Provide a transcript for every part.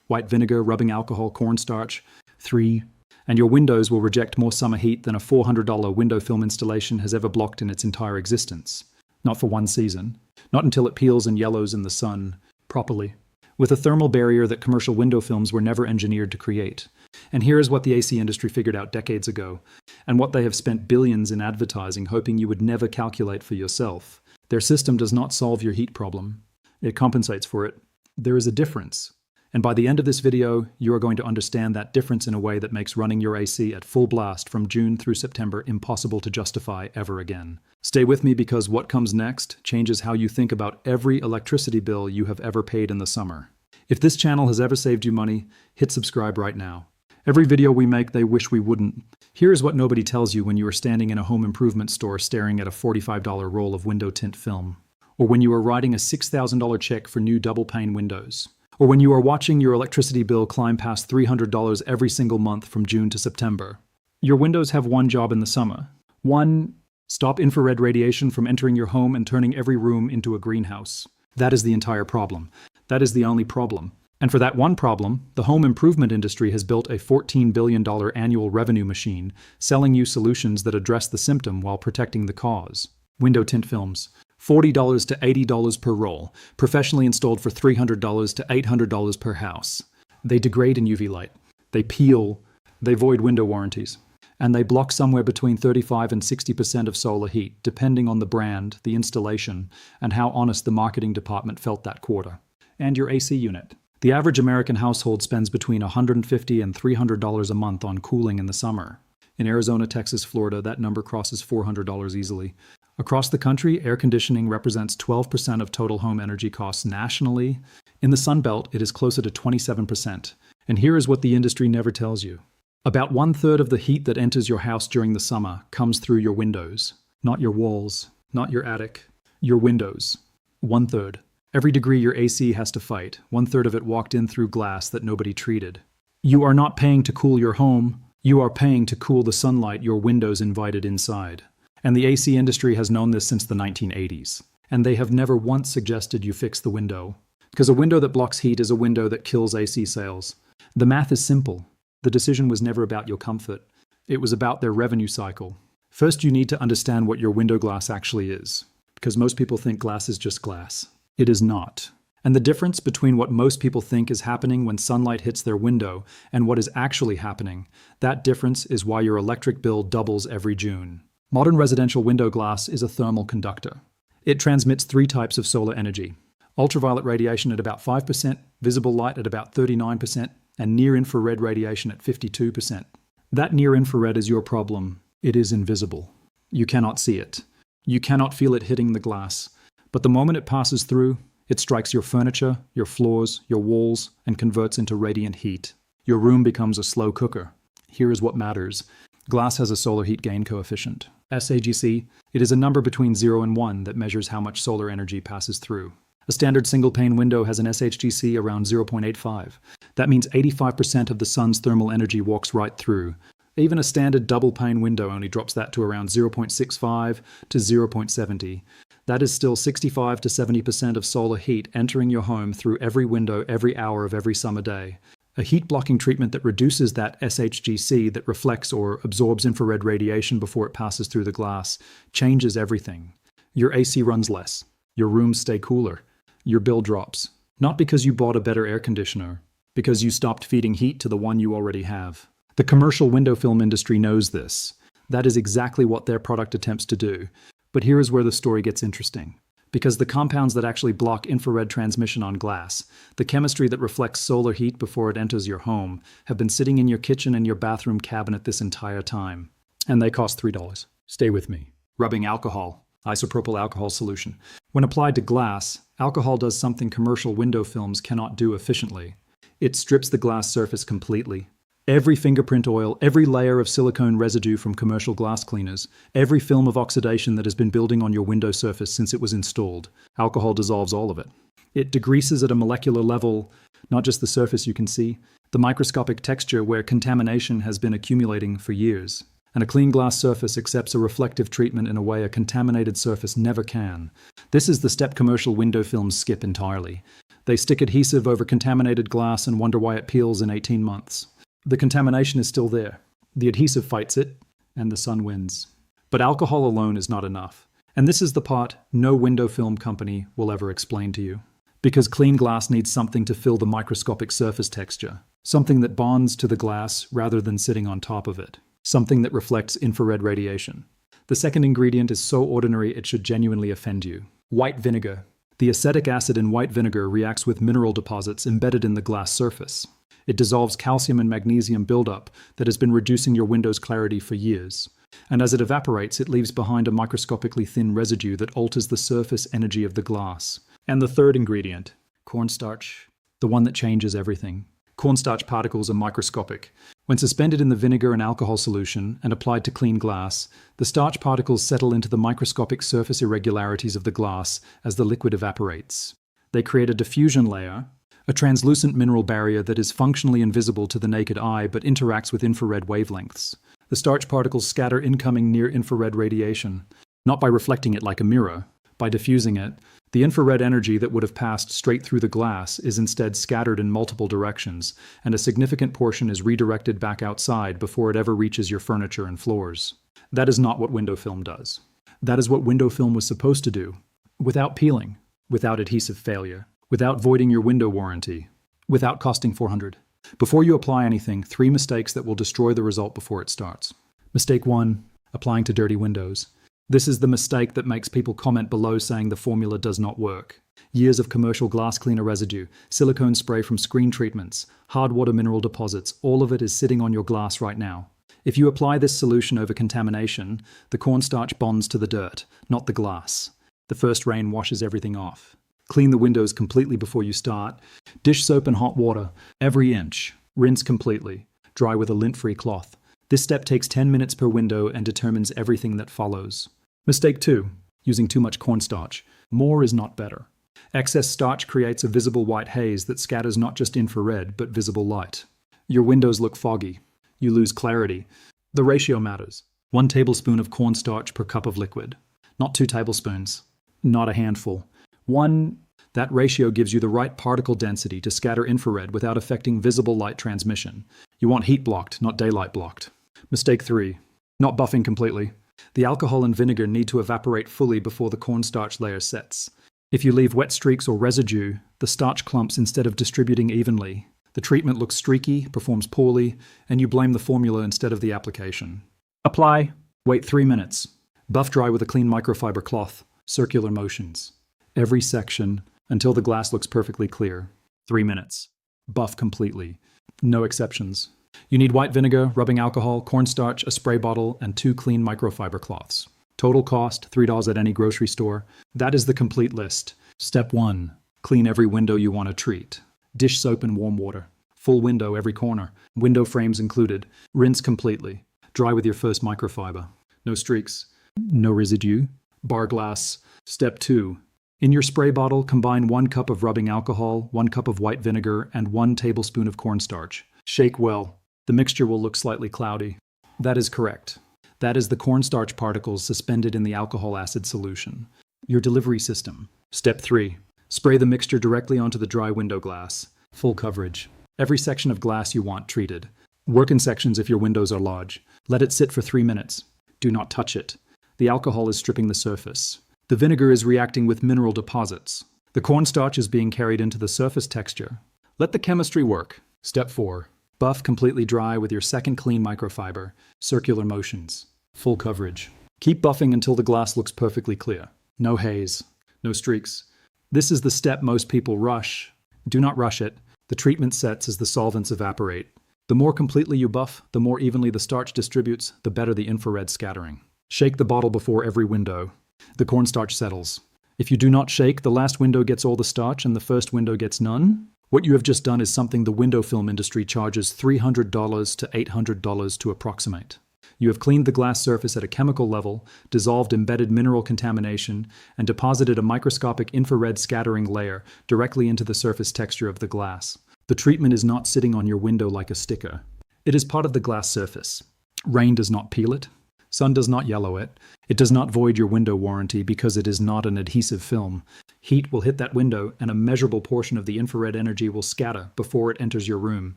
white vinegar, rubbing alcohol, cornstarch. 3. And your windows will reject more summer heat than a $400 window film installation has ever blocked in its entire existence. Not for one season. Not until it peels and yellows in the sun properly, with a thermal barrier that commercial window films were never engineered to create. And here is what the AC industry figured out decades ago, and what they have spent billions in advertising, hoping you would never calculate for yourself. Their system does not solve your heat problem. It compensates for it. There is a difference. And by the end of this video, you are going to understand that difference in a way that makes running your AC at full blast from June through September impossible to justify ever again. Stay with me, because what comes next changes how you think about every electricity bill you have ever paid in the summer. If this channel has ever saved you money, hit subscribe right now. Every video we make, they wish we wouldn't. Here is what nobody tells you when you are standing in a home improvement store staring at a $45 roll of window tint film, or when you are writing a $6,000 check for new double-pane windows, or when you are watching your electricity bill climb past $300 every single month from June to September. Your windows have one job in the summer. 1. Stop infrared radiation from entering your home and turning every room into a greenhouse. That is the entire problem. That is the only problem. And for that one problem, the home improvement industry has built a $14 billion annual revenue machine, selling you solutions that address the symptom while protecting the cause. Window tint films. $40 to $80 per roll, professionally installed for $300 to $800 per house. They degrade in UV light. They peel. They void window warranties. And they block somewhere between 35 and 60% of solar heat, depending on the brand, the installation, and how honest the marketing department felt that quarter. And your AC unit. The average American household spends between $150 and $300 a month on cooling in the summer. In Arizona, Texas, Florida, that number crosses $400 easily. Across the country, air conditioning represents 12% of total home energy costs nationally. In the Sun Belt, it is closer to 27%. And here is what the industry never tells you. About 1/3 of the heat that enters your house during the summer comes through your windows. Not your walls, not your attic, your windows. 1/3. Every degree your AC has to fight, 1/3 of it walked in through glass that nobody treated. You are not paying to cool your home. You are paying to cool the sunlight your windows invited inside. And the AC industry has known this since the 1980s. And they have never once suggested you fix the window. Because a window that blocks heat is a window that kills AC sales. The math is simple. The decision was never about your comfort. It was about their revenue cycle. First, you need to understand what your window glass actually is. Because most people think glass is just glass. It is not. And the difference between what most people think is happening when sunlight hits their window and what is actually happening, that difference is why your electric bill doubles every June. Modern residential window glass is a thermal conductor. It transmits 3 types of solar energy: ultraviolet radiation at about 5%, visible light at about 39%, and near-infrared radiation at 52%. That near-infrared is your problem. It is invisible. You cannot see it. You cannot feel it hitting the glass. But the moment it passes through, it strikes your furniture, your floors, your walls, and converts into radiant heat. Your room becomes a slow cooker. Here is what matters. Glass has a solar heat gain coefficient. SHGC, it is a number between 0 and 1 that measures how much solar energy passes through. A standard single-pane window has an SHGC around 0.85. That means 85% of the sun's thermal energy walks right through. Even a standard double-pane window only drops that to around 0.65 to 0.70. That is still 65 to 70% of solar heat entering your home through every window every hour of every summer day. A heat-blocking treatment that reduces that SHGC, that reflects or absorbs infrared radiation before it passes through the glass, changes everything. Your AC runs less. Your rooms stay cooler. Your bill drops. Not because you bought a better air conditioner, because you stopped feeding heat to the one you already have. The commercial window film industry knows this. That is exactly what their product attempts to do. But here is where the story gets interesting. Because the compounds that actually block infrared transmission on glass, the chemistry that reflects solar heat before it enters your home, have been sitting in your kitchen and your bathroom cabinet this entire time. And they cost $3. Stay with me. Rubbing alcohol, isopropyl alcohol solution. When applied to glass, alcohol does something commercial window films cannot do efficiently. It strips the glass surface completely. Every fingerprint oil, every layer of silicone residue from commercial glass cleaners, every film of oxidation that has been building on your window surface since it was installed, alcohol dissolves all of it. It degreases at a molecular level, not just the surface you can see, the microscopic texture where contamination has been accumulating for years. And a clean glass surface accepts a reflective treatment in a way a contaminated surface never can. This is the step commercial window films skip entirely. They stick adhesive over contaminated glass and wonder why it peels in 18 months. The contamination is still there. The adhesive fights it, and the sun wins. But alcohol alone is not enough. And this is the part no window film company will ever explain to you. Because clean glass needs something to fill the microscopic surface texture. Something that bonds to the glass rather than sitting on top of it. Something that reflects infrared radiation. The second ingredient is so ordinary it should genuinely offend you. White vinegar. The acetic acid in white vinegar reacts with mineral deposits embedded in the glass surface. It dissolves calcium and magnesium buildup that has been reducing your window's clarity for years. And as it evaporates, it leaves behind a microscopically thin residue that alters the surface energy of the glass. And the third ingredient, cornstarch, the one that changes everything. Cornstarch particles are microscopic. When suspended in the vinegar and alcohol solution and applied to clean glass, the starch particles settle into the microscopic surface irregularities of the glass as the liquid evaporates. They create a diffusion layer, a translucent mineral barrier that is functionally invisible to the naked eye but interacts with infrared wavelengths. The starch particles scatter incoming near-infrared radiation, not by reflecting it like a mirror, by diffusing it. The infrared energy that would have passed straight through the glass is instead scattered in multiple directions, and a significant portion is redirected back outside before it ever reaches your furniture and floors. That is not what window film does. That is what window film was supposed to do, without peeling, without adhesive failure, without voiding your window warranty, without costing $400. Before you apply anything, 3 mistakes that will destroy the result before it starts. Mistake 1, applying to dirty windows. This is the mistake that makes people comment below saying the formula does not work. Years of commercial glass cleaner residue, silicone spray from screen treatments, hard water mineral deposits, all of it is sitting on your glass right now. If you apply this solution over contamination, the cornstarch bonds to the dirt, not the glass. The first rain washes everything off. Clean the windows completely before you start. Dish soap and hot water, every inch. Rinse completely. Dry with a lint-free cloth. This step takes 10 minutes per window and determines everything that follows. Mistake 2, using too much cornstarch. More is not better. Excess starch creates a visible white haze that scatters not just infrared, but visible light. Your windows look foggy. You lose clarity. The ratio matters. 1 tablespoon of cornstarch per cup of liquid. Not 2 tablespoons. Not a handful. 1. That ratio gives you the right particle density to scatter infrared without affecting visible light transmission. You want heat blocked, not daylight blocked. Mistake 3. Not buffing completely. The alcohol and vinegar need to evaporate fully before the cornstarch layer sets. If you leave wet streaks or residue, the starch clumps instead of distributing evenly. The treatment looks streaky, performs poorly, and you blame the formula instead of the application. Apply. Wait 3 minutes. Buff dry with a clean microfiber cloth. Circular motions. Every section until the glass looks perfectly clear. 3 minutes. Buff completely. No exceptions. You need white vinegar, rubbing alcohol, cornstarch, a spray bottle, and 2 clean microfiber cloths. Total cost, $3 at any grocery store. That is the complete list. Step 1. Clean every window you want to treat. Dish soap and warm water. Full window every corner. Window frames included. Rinse completely. Dry with your first microfiber. No streaks. No residue. Bar glass. Step 2. In your spray bottle, combine 1 cup of rubbing alcohol, 1 cup of white vinegar, and 1 tablespoon of cornstarch. Shake well. The mixture will look slightly cloudy. That is correct. That is the cornstarch particles suspended in the alcohol acid solution. Your delivery system. Step 3. Spray the mixture directly onto the dry window glass. Full coverage. Every section of glass you want treated. Work in sections if your windows are large. Let it sit for 3 minutes. Do not touch it. The alcohol is stripping the surface. The vinegar is reacting with mineral deposits. The cornstarch is being carried into the surface texture. Let the chemistry work. Step 4. Buff completely dry with your second clean microfiber. Circular motions. Full coverage. Keep buffing until the glass looks perfectly clear. No haze. No streaks. This is the step most people rush. Do not rush it. The treatment sets as the solvents evaporate. The more completely you buff, the more evenly the starch distributes, the better the infrared scattering. Shake the bottle before every window. The cornstarch settles. If you do not shake, the last window gets all the starch and the first window gets none. What you have just done is something the window film industry charges $300 to $800 to approximate. You have cleaned the glass surface at a chemical level, dissolved embedded mineral contamination, and deposited a microscopic infrared scattering layer directly into the surface texture of the glass. The treatment is not sitting on your window like a sticker. It is part of the glass surface. Rain does not peel it. Sun does not yellow it. It does not void your window warranty because it is not an adhesive film. Heat will hit that window and a measurable portion of the infrared energy will scatter before it enters your room,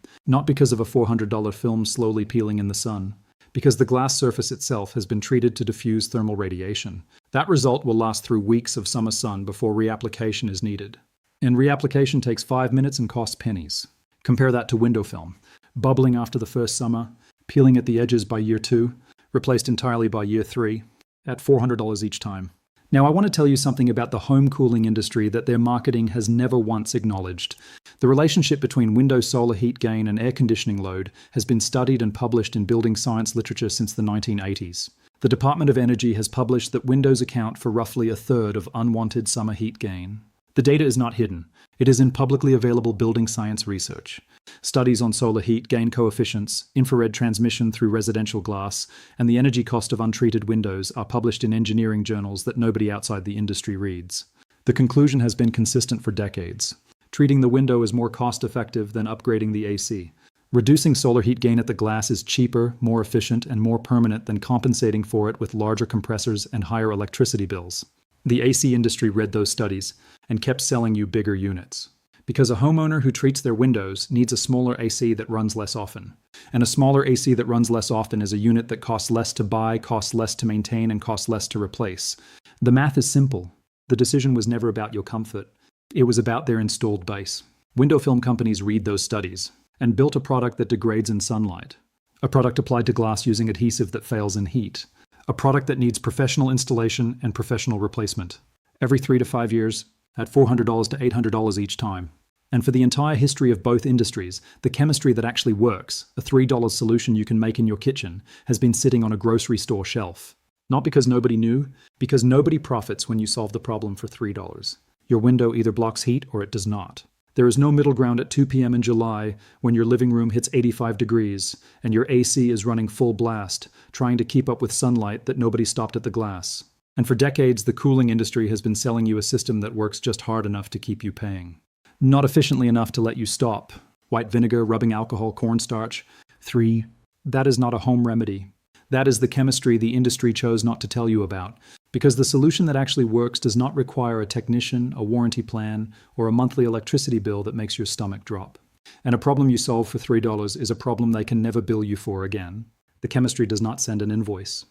not because of a $400 film slowly peeling in the sun, because the glass surface itself has been treated to diffuse thermal radiation. That result will last through weeks of summer sun before reapplication is needed. And reapplication takes 5 minutes and costs pennies. Compare that to window film, bubbling after the first summer, peeling at the edges by year 2, replaced entirely by year 3, at $400 each time. Now I want to tell you something about the home cooling industry that their marketing has never once acknowledged. The relationship between window solar heat gain and air conditioning load has been studied and published in building science literature since the 1980s. The Department of Energy has published that windows account for roughly a third of unwanted summer heat gain. The data is not hidden. It is in publicly available building science research. Studies on solar heat gain coefficients, infrared transmission through residential glass, and the energy cost of untreated windows are published in engineering journals that nobody outside the industry reads. The conclusion has been consistent for decades. Treating the window is more cost-effective than upgrading the AC. Reducing solar heat gain at the glass is cheaper, more efficient, and more permanent than compensating for it with larger compressors and higher electricity bills. The AC industry read those studies and kept selling you bigger units. Because a homeowner who treats their windows needs a smaller AC that runs less often. And a smaller AC that runs less often is a unit that costs less to buy, costs less to maintain, and costs less to replace. The math is simple. The decision was never about your comfort. It was about their installed base. Window film companies read those studies and built a product that degrades in sunlight. A product applied to glass using adhesive that fails in heat. A product that needs professional installation and professional replacement. Every 3 to 5 years, at $400 to $800 each time. And for the entire history of both industries, the chemistry that actually works, a $3 solution you can make in your kitchen, has been sitting on a grocery store shelf. Not because nobody knew, because nobody profits when you solve the problem for $3. Your window either blocks heat or it does not. There is no middle ground at 2 p.m. in July when your living room hits 85 degrees and your AC is running full blast, trying to keep up with sunlight that nobody stopped at the glass. And for decades, the cooling industry has been selling you a system that works just hard enough to keep you paying. Not efficiently enough to let you stop. White vinegar, rubbing alcohol, cornstarch. 3. That is not a home remedy. That is the chemistry the industry chose not to tell you about, because the solution that actually works does not require a technician, a warranty plan, or a monthly electricity bill that makes your stomach drop. And a problem you solve for $3 is a problem they can never bill you for again. The chemistry does not send an invoice.